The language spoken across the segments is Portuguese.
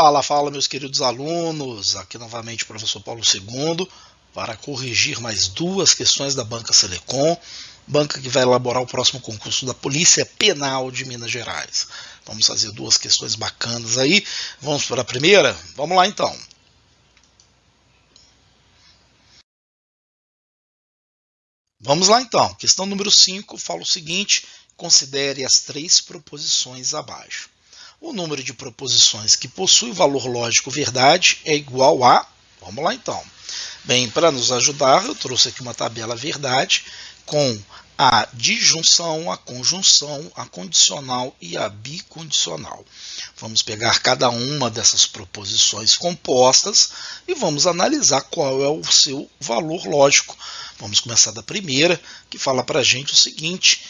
Fala, fala, meus queridos alunos, aqui novamente o professor Paulo II, para corrigir mais duas questões da Banca Selecom, banca que vai elaborar o próximo concurso da Polícia Penal de Minas Gerais. Vamos fazer duas questões bacanas aí, vamos para a primeira? Vamos lá então. Vamos lá então, questão número 5 fala o seguinte: considere as três proposições abaixo. O número de proposições que possui valor lógico verdade é igual a... Vamos lá então. Bem, para nos ajudar, eu trouxe aqui uma tabela verdade com a disjunção, a conjunção, a condicional e a bicondicional. Vamos pegar cada uma dessas proposições compostas e vamos analisar qual é o seu valor lógico. Vamos começar da primeira, que fala para a gente o seguinte: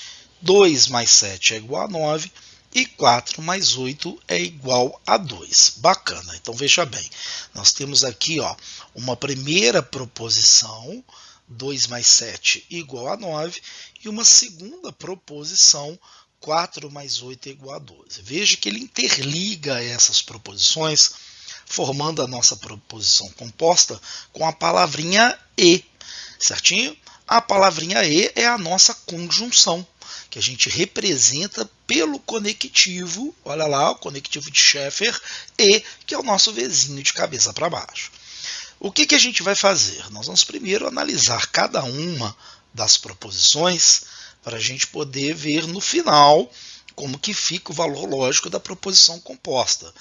2 mais 7 é igual a 9 e 4 mais 8 é igual a 2. Bacana, então veja bem, nós temos aqui uma primeira proposição, 2 mais 7 igual a 9, e uma segunda proposição, 4 mais 8 é igual a 12. Veja que ele interliga essas proposições, formando a nossa proposição composta com a palavrinha e, certinho? A palavrinha e é a nossa conjunção, que a gente representa pelo conectivo, olha lá, o conectivo de Schaeffer, e, que é o nosso vizinho de cabeça para baixo. O que a gente vai fazer? Nós vamos primeiro analisar cada uma das proposições para a gente poder ver no final como que fica o valor lógico da proposição composta.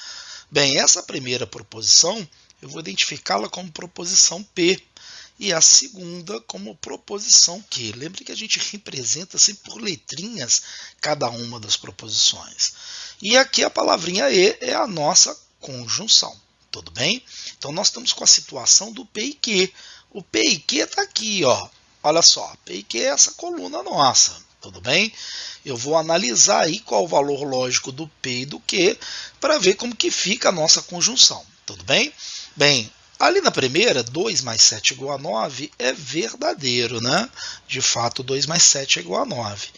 Bem, essa primeira proposição, eu vou identificá-la como proposição P, e a segunda como proposição Q. Lembre que a gente representa sempre por letrinhas cada uma das proposições. E aqui a palavrinha E é a nossa conjunção. Tudo bem? Então nós estamos com a situação do P e Q. O P e Q está aqui, ó. Olha só, P e Q é essa coluna nossa. Tudo bem? Eu vou analisar aí qual o valor lógico do P e do Q para ver como que fica a nossa conjunção. Tudo bem? Bem, ali na primeira, 2 mais 7 igual a 9 é verdadeiro, né? De fato, 2 mais 7 é igual a 9.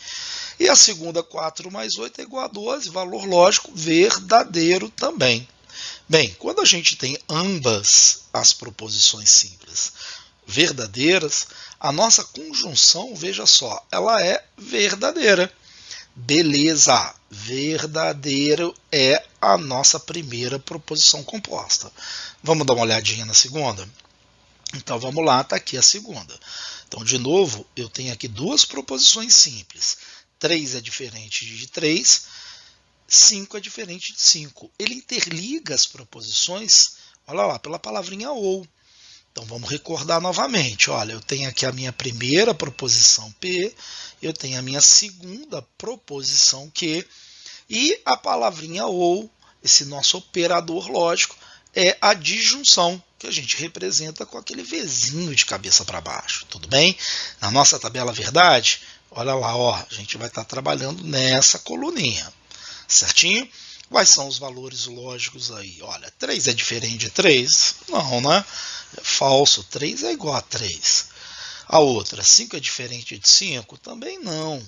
E a segunda, 4 mais 8 é igual a 12, valor lógico verdadeiro também. Bem, quando a gente tem ambas as proposições simples verdadeiras, a nossa conjunção, veja só, ela é verdadeira. Beleza, verdadeiro é a nossa primeira proposição composta. Vamos dar uma olhadinha na segunda? Então vamos lá, está aqui a segunda. Então, de novo, eu tenho aqui duas proposições simples. 3 é diferente de 3, 5 é diferente de 5. Ele interliga as proposições, olha lá, pela palavrinha ou. Então vamos recordar novamente. Olha, eu tenho aqui a minha primeira proposição P, eu tenho a minha segunda proposição Q, e a palavrinha ou, esse nosso operador lógico, é a disjunção, que a gente representa com aquele Vzinho de cabeça para baixo. Tudo bem? Na nossa tabela verdade, olha lá, ó, a gente vai estar trabalhando nessa coluninha. Certinho? Quais são os valores lógicos aí? Olha, 3 é diferente de 3? Não, né? É falso. 3 é igual a 3. A outra, 5 é diferente de 5? Também não.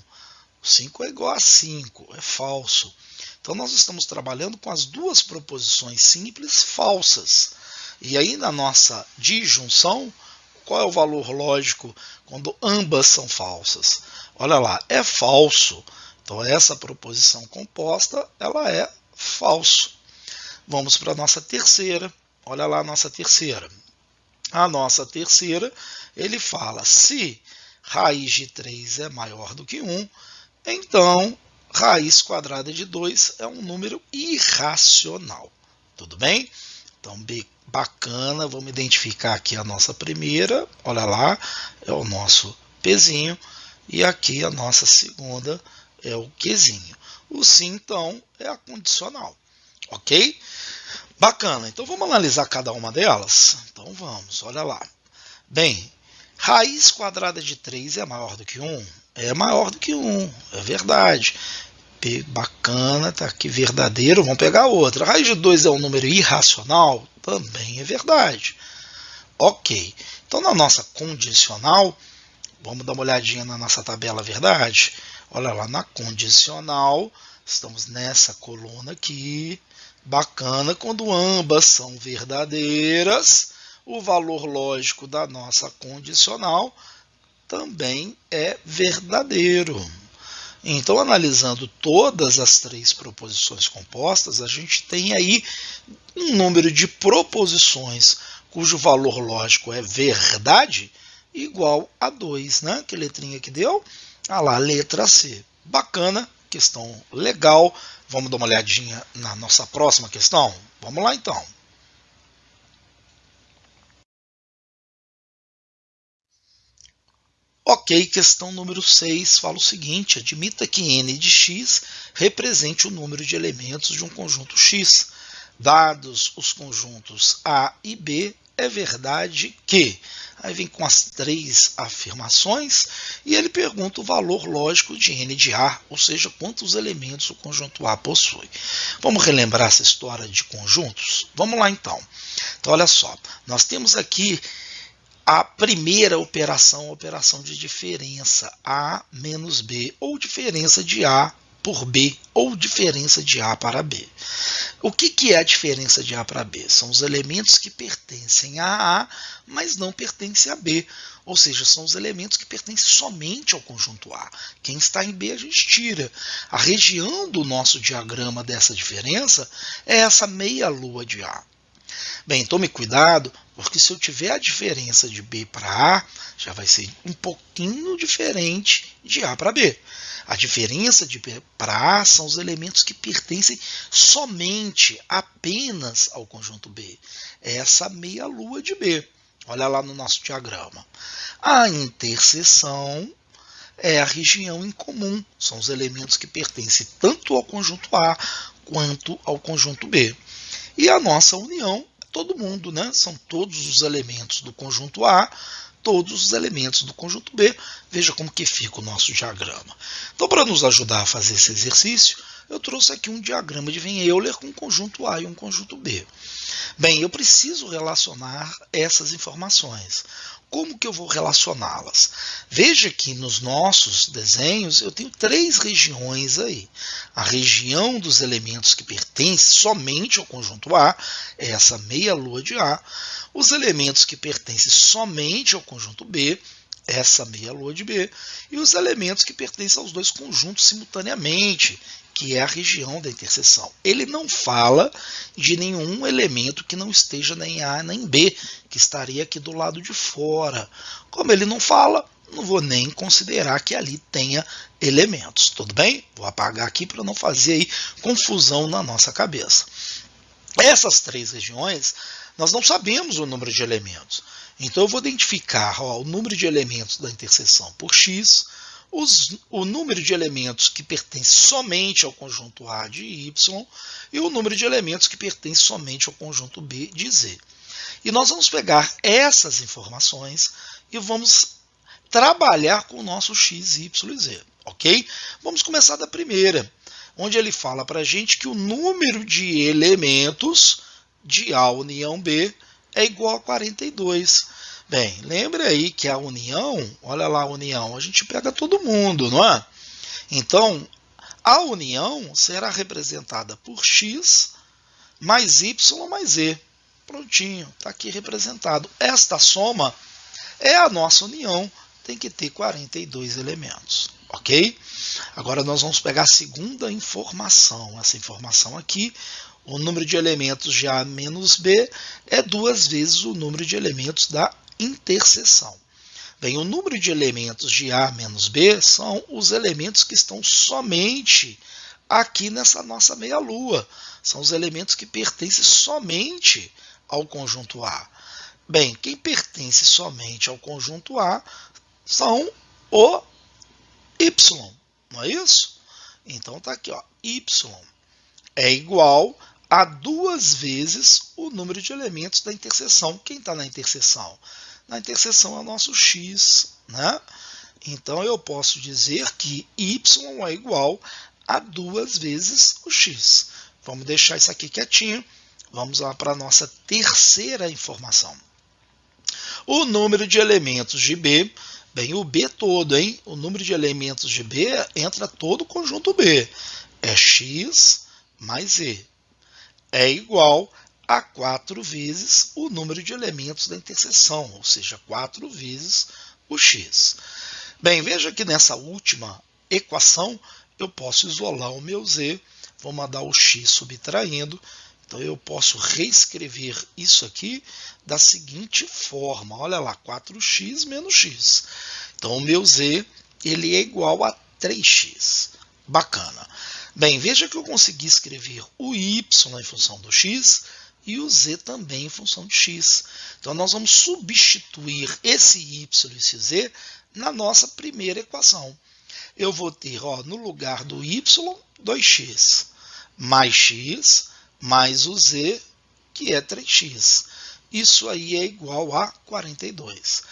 5 é igual a 5. É falso. Então, nós estamos trabalhando com as duas proposições simples falsas. E aí, na nossa disjunção, qual é o valor lógico quando ambas são falsas? Olha lá, é falso. Então, essa proposição composta, ela é falso. Vamos para a nossa terceira. Olha lá a nossa terceira. A nossa terceira, ele fala, se raiz de 3 é maior do que 1, então raiz quadrada de 2 é um número irracional. Tudo bem? Então, bacana, vamos identificar aqui a nossa primeira. Olha lá, é o nosso Pzinho. E aqui a nossa segunda é o Qzinho. O sim, então, é a condicional. Ok? Bacana. Então, vamos analisar cada uma delas? Então, vamos. Olha lá. Bem, raiz quadrada de 3 é maior do que 1? É maior do que 1. É verdade. Bacana. Tá aqui verdadeiro. Vamos pegar outra. Raiz de 2 é um número irracional? Também é verdade. Ok. Então, na nossa condicional, vamos dar uma olhadinha na nossa tabela verdade? Olha lá, na condicional, estamos nessa coluna aqui, Bacana, quando ambas são verdadeiras, o valor lógico da nossa condicional também é verdadeiro. Então, analisando todas as três proposições compostas, a gente tem aí um número de proposições cujo valor lógico é verdade igual a 2, né? Que letrinha que deu? Ah lá, letra C. Bacana, questão legal. Vamos dar uma olhadinha na nossa próxima questão? Vamos lá então. Ok, questão número 6 fala o seguinte: admita que n de x represente o número de elementos de um conjunto x. Dados os conjuntos A e B, é verdade que... Aí vem com as três afirmações e ele pergunta o valor lógico de n de A, ou seja, quantos elementos o conjunto A possui. Vamos relembrar essa história de conjuntos? Vamos lá então. Então olha só, nós temos aqui a primeira operação, a operação de diferença, A menos B, ou diferença de A por B, ou diferença de A para B. O que é a diferença de A para B? São os elementos que pertencem a A, mas não pertencem a B. Ou seja, são os elementos que pertencem somente ao conjunto A. Quem está em B a gente tira. A região do nosso diagrama dessa diferença é essa meia-lua de A. Bem, tome cuidado, porque se eu tiver a diferença de B para A, já vai ser um pouquinho diferente de A para B. A diferença de B para A são os elementos que pertencem somente, apenas ao conjunto B. É essa meia-lua de B. Olha lá no nosso diagrama. A interseção é a região em comum. São os elementos que pertencem tanto ao conjunto A quanto ao conjunto B. E a nossa união é todo mundo, né? São todos os elementos do conjunto A, todos os elementos do conjunto B. Veja como que fica o nosso diagrama. Então, para nos ajudar a fazer esse exercício, eu trouxe aqui um diagrama de Van Euler com um conjunto A e um conjunto B. Bem, eu preciso relacionar essas informações. Como que eu vou relacioná-las? Veja que nos nossos desenhos eu tenho três regiões aí. A região dos elementos que pertencem somente ao conjunto A, é essa meia-lua de A. Os elementos que pertencem somente ao conjunto B, essa meia-lua de B. E os elementos que pertencem aos dois conjuntos simultaneamente, que é a região da interseção. Ele não fala de nenhum elemento que não esteja nem A nem B, que estaria aqui do lado de fora. Como ele não fala, não vou nem considerar que ali tenha elementos, tudo bem? Vou apagar aqui para não fazer aí confusão na nossa cabeça. Essas três regiões, nós não sabemos o número de elementos. Então eu vou identificar o número de elementos da interseção por x, o número de elementos que pertence somente ao conjunto A de y e o número de elementos que pertence somente ao conjunto B de z. E nós vamos pegar essas informações e vamos trabalhar com o nosso x, y e z. Ok? Vamos começar da primeira, onde ele fala para a gente que o número de elementos de A união B é igual a 42. Bem, lembra aí que a união, olha lá a união, a gente pega todo mundo, não é? Então, a união será representada por x mais y mais z. Prontinho, está aqui representado. Esta soma é a nossa união, tem que ter 42 elementos, ok? Agora nós vamos pegar a segunda informação. Essa informação aqui, o número de elementos de A menos B é 2 vezes o número de elementos da interseção. Bem, o número de elementos de A menos B são os elementos que estão somente aqui nessa nossa meia-lua. São os elementos que pertencem somente ao conjunto A. Bem, quem pertence somente ao conjunto A são o Y, não é isso? Então está aqui, ó, Y é igual a 2 vezes o número de elementos da interseção. Quem está na interseção? Na interseção é o nosso x, né? Então eu posso dizer que y é igual a 2 vezes o x. Vamos deixar isso aqui quietinho. Vamos lá para a nossa terceira informação. O número de elementos de B, bem, o B todo, hein? O número de elementos de B entra todo o conjunto B. É x mais e. é igual a 4 vezes o número de elementos da interseção, ou seja, 4 vezes o x. Bem, veja que nessa última equação eu posso isolar o meu z, vou mandar o x subtraindo, então eu posso reescrever isso aqui da seguinte forma, olha lá, 4x menos x. Então o meu z ele é igual a 3x. Bacana. Bem, veja que eu consegui escrever o y em função do x e o z também em função de x. Então nós vamos substituir esse y e esse z na nossa primeira equação. Eu vou ter, ó, no lugar do y, 2x, mais x, mais o z, que é 3x. Isso aí é igual a 42.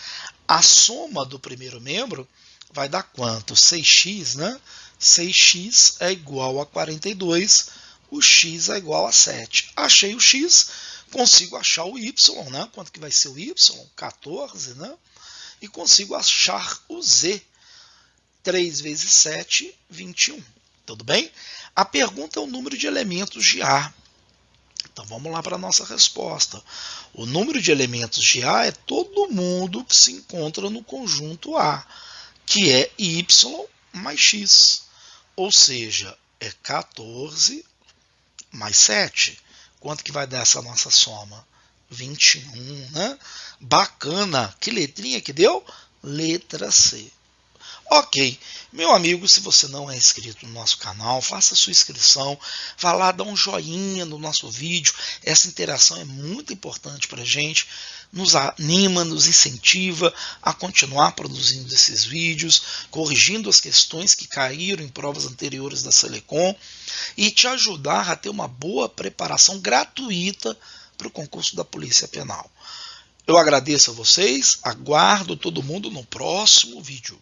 A soma do primeiro membro vai dar quanto? 6x, né? 6x é igual a 42, o x é igual a 7. Achei o x, consigo achar o y, né? Quanto que vai ser o y? 14, né? E consigo achar o z. 3 vezes 7, 21. Tudo bem? A pergunta é o número de elementos de A. Então vamos lá para a nossa resposta. O número de elementos de A é todo mundo que se encontra no conjunto A, que é y mais x. Ou seja, é 14 mais 7. Quanto que vai dar essa nossa soma? 21, né? Bacana. Que letrinha que deu? Letra C. Ok, meu amigo, se você não é inscrito no nosso canal, faça sua inscrição, vá lá, dá um joinha no nosso vídeo, essa interação é muito importante para a gente, nos anima, nos incentiva a continuar produzindo esses vídeos, corrigindo as questões que caíram em provas anteriores da Selecom e te ajudar a ter uma boa preparação gratuita para o concurso da Polícia Penal. Eu agradeço a vocês, aguardo todo mundo no próximo vídeo.